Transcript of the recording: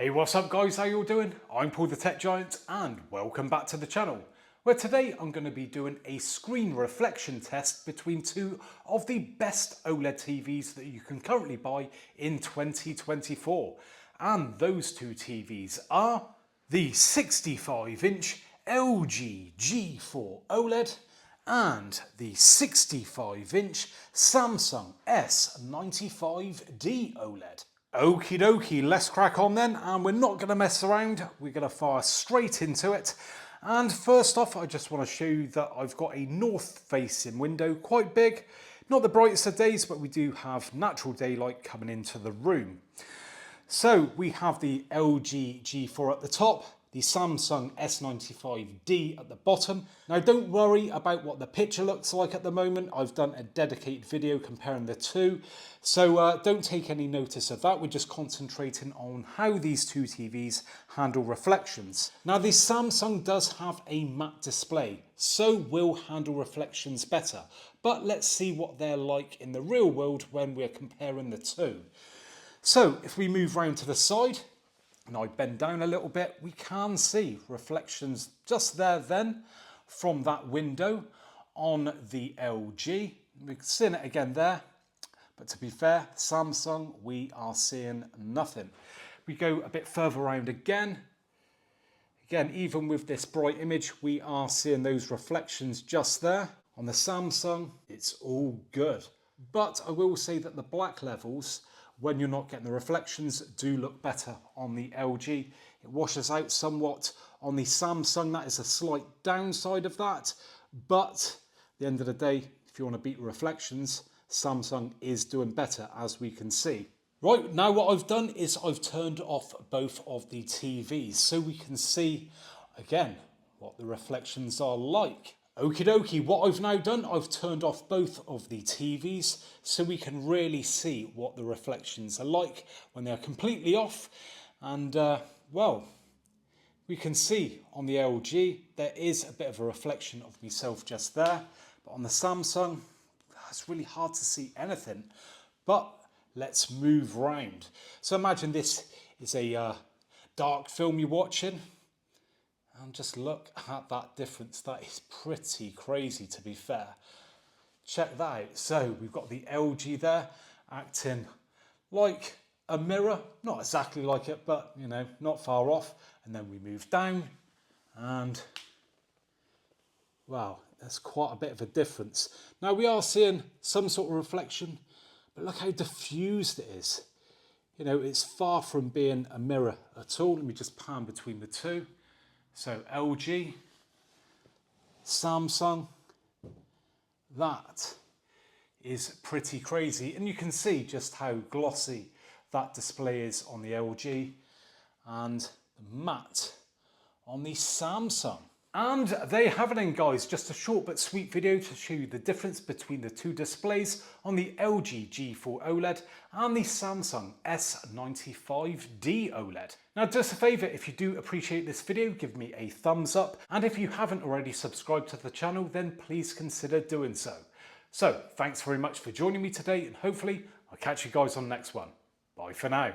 Hey, what's up guys, how you all doing? I'm Paul the Tech Giant and welcome back to the channel, where today I'm going to be doing a screen reflection test between two of the best OLED TVs that you can currently buy in 2024. And those two TVs are the 65-inch LG G4 OLED and the 65-inch Samsung S95D OLED. Okie dokie, let's crack on then, and we're not going to mess around, we're going to fire straight into it. And first off, I just want to show you that I've got a north-facing window, quite big. Not the brightest of days, but we do have natural daylight coming into the room. So we have the LG G4 at the top, the Samsung S95D at the bottom. Now don't worry about what the picture looks like at the moment. I've done a dedicated video comparing the two. So don't take any notice of that. We're just concentrating on how these two TVs handle reflections. Now the Samsung does have a matte display, so will handle reflections better. But let's see what they're like in the real world when we're comparing the two. So if we move round to the side, and I bend down a little bit, we can see reflections just there then from that window on the LG. We can see it again there, but to be fair, Samsung, we are seeing nothing. We go a bit further around again. Again, even with this bright image, we are seeing those reflections just there. On the Samsung, it's all good. But I will say that the black levels, when you're not getting the reflections, do look better on the LG. It washes out somewhat on the Samsung. That is a slight downside of that. But at the end of the day, if you want to beat reflections, Samsung is doing better, as we can see. Right, now what I've done is I've turned off both of the TVs so we can see, again, what the reflections are like. Okie dokie, what I've now done, I've turned off both of the TVs so we can really see what the reflections are like when they're completely off. And well, we can see on the LG there is a bit of a reflection of myself just there, but on the Samsung it's really hard to see anything. But let's move round. So imagine this is a dark film you're watching. And just look at that difference. That is pretty crazy, to be fair. Check that out. So we've got the LG there acting like a mirror. Not exactly like it, but you know, not far off. And then we move down and wow, there's quite a bit of a difference. Now we are seeing some sort of reflection, but look how diffused it is. You know, it's far from being a mirror at all. Let me just pan between the two. So LG, Samsung, that is pretty crazy. And you can see just how glossy that display is on the LG and the matte on the Samsung. And there you have it then guys, just a short but sweet video to show you the difference between the two displays on the LG G4 OLED and the Samsung S95D OLED. Now do us a favour, if you do appreciate this video, give me a thumbs up, and if you haven't already subscribed to the channel, then please consider doing so. So thanks very much for joining me today, and hopefully I'll catch you guys on the next one. Bye for now.